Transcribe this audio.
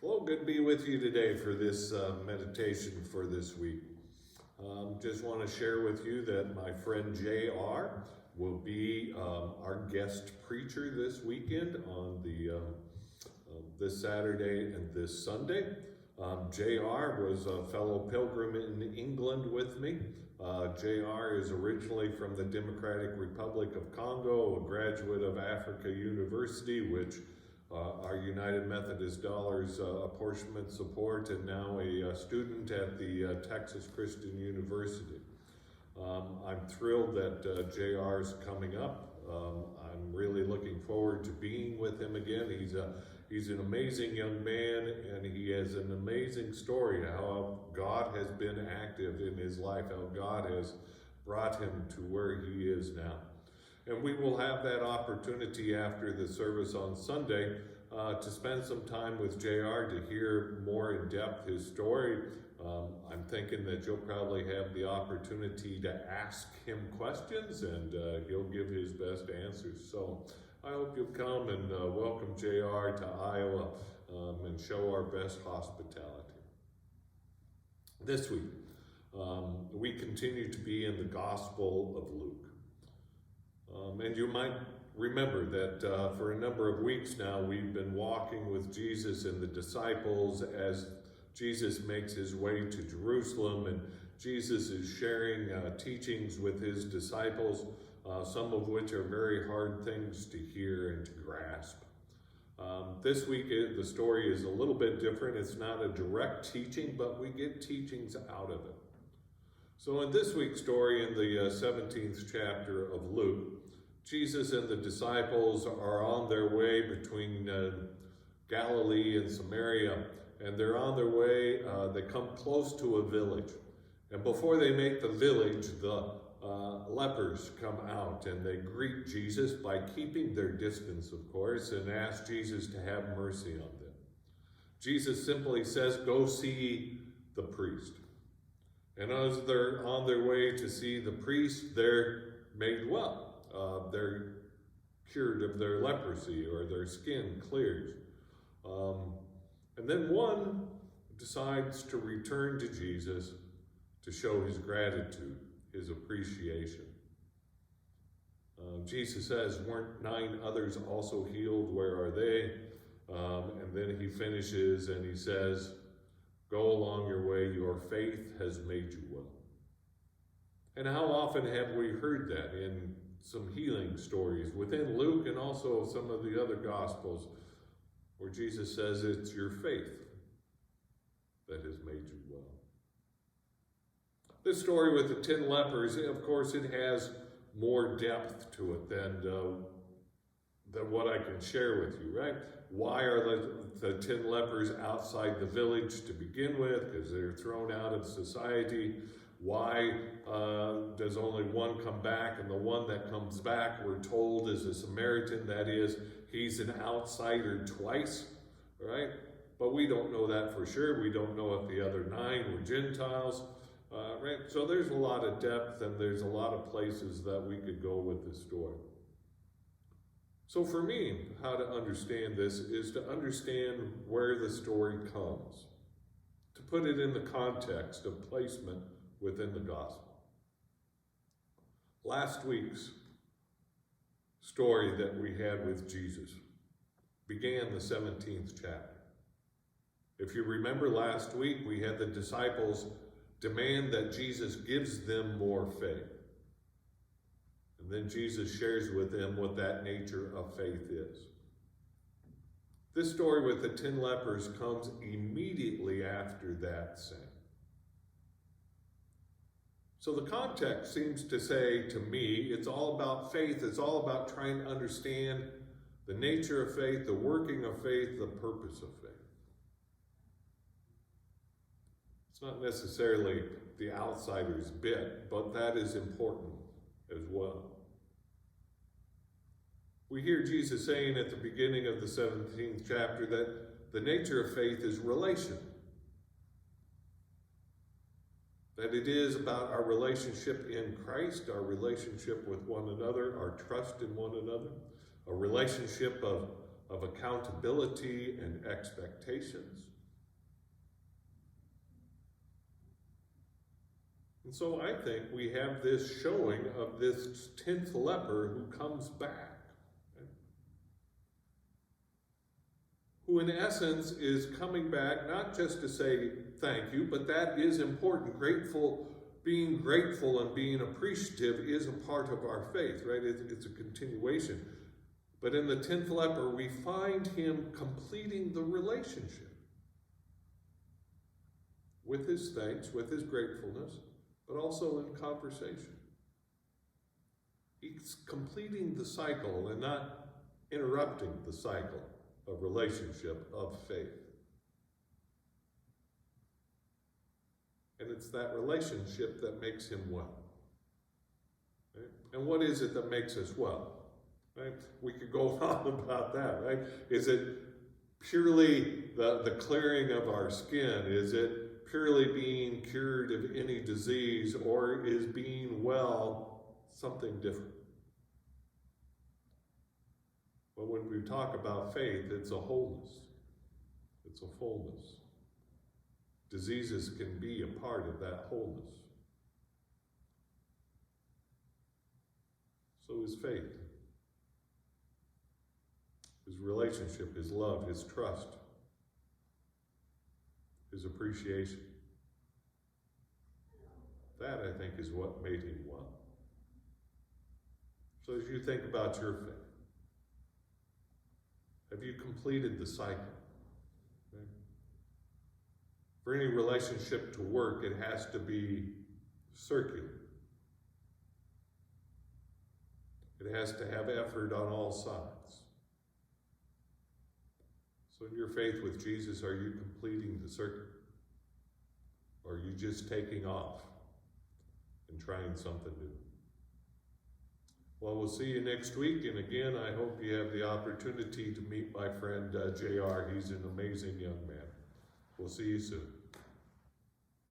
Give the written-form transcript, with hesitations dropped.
Well, good to be with you today for this meditation for this week. Just want to share with you that my friend JR will be our guest preacher this weekend on this Saturday and this Sunday. JR was a fellow pilgrim in England with me. JR is originally from the Democratic Republic of Congo, a graduate of Africa University, which our United Methodist Dollars apportionment support, and now a student at the Texas Christian University. I'm thrilled that JR is coming up. I'm really looking forward to being with him again. He's an amazing young man, and he has an amazing story how God has been active in his life, how God has brought him to where he is now. And we will have that opportunity after the service on Sunday to spend some time with JR to hear more in depth his story. I'm thinking that you'll probably have the opportunity to ask him questions, and he'll give his best answers. So I hope you'll come and welcome JR to Iowa and show our best hospitality. This week, we continue to be in the Gospel of Luke. And you might remember that for a number of weeks now, we've been walking with Jesus and the disciples as Jesus makes his way to Jerusalem, and Jesus is sharing teachings with his disciples, some of which are very hard things to hear and to grasp. This week, the story is a little bit different. It's not a direct teaching, but we get teachings out of it. So in this week's story, in the 17th chapter of Luke, Jesus and the disciples are on their way between Galilee and Samaria, and they're on their way. They come close to a village, and before they make the village, the lepers come out and they greet Jesus by keeping their distance, of course, and ask Jesus to have mercy on them. Jesus simply says, "Go see the priest." And as they're on their way to see the priest, they're made well. They're cured of their leprosy, or their skin clears. And then one decides to return to Jesus to show his gratitude, his appreciation. Jesus says, "Weren't 9 others also healed? Where are they?" And then he finishes and he says, "Go along your way, your faith has made you well." And how often have we heard that in some healing stories within Luke and also some of the other Gospels, where Jesus says it's your faith that has made you well. This story with the 10 lepers, of course, it has more depth to it than what I can share with you, right? Why are the 10 lepers outside the village to begin with? Because they're thrown out of society. Why does only one come back? And the one that comes back, we're told, is a Samaritan. That is, he's an outsider twice, right? But we don't know that for sure. We don't know if the other 9 were Gentiles, right? So there's a lot of depth, and there's a lot of places that we could go with this story. So for me, how to understand this is to understand where the story comes, to put it in the context of placement within the gospel. Last week's story that we had with Jesus began the 17th chapter. If you remember last week, we had the disciples demand that Jesus gives them more faith. And then Jesus shares with them what that nature of faith is. This story with the 10 lepers comes immediately after that saying. So the context seems to say to me, it's all about faith. It's all about trying to understand the nature of faith, the working of faith, the purpose of faith. It's not necessarily the outsider's bit, but that is important as well. We hear Jesus saying at the beginning of the 17th chapter that the nature of faith is relational. That it is about our relationship in Christ, our relationship with one another, our trust in one another, a relationship of accountability and expectations, And so I think we have this showing of this 10th leper who comes back, right? Who in essence is coming back not just to say thank you, but that is important. Being grateful and being appreciative is a part of our faith, right? It's a continuation. But in the 10th leper, we find him completing the relationship with his thanks, with his gratefulness, but also in conversation. He's completing the cycle and not interrupting the cycle of relationship, of faith. And it's that relationship that makes him well. Right? And what is it that makes us well? Right? We could go on about that, right? Is it purely the clearing of our skin? Is it purely being cured of any disease? Or is being well something different? But when we talk about faith, it's a wholeness. It's a fullness. Diseases can be a part of that wholeness. So is faith. His relationship, his love, his trust, his appreciation. That, I think, is what made him well. So as you think about your faith, have you completed the cycle? Okay. For any relationship to work, it has to be circular. It has to have effort on all sides. So in your faith with Jesus, are you completing the circuit? Or are you just taking off and trying something new? Well, we'll see you next week. And again, I hope you have the opportunity to meet my friend JR. He's an amazing young man. We'll see you soon.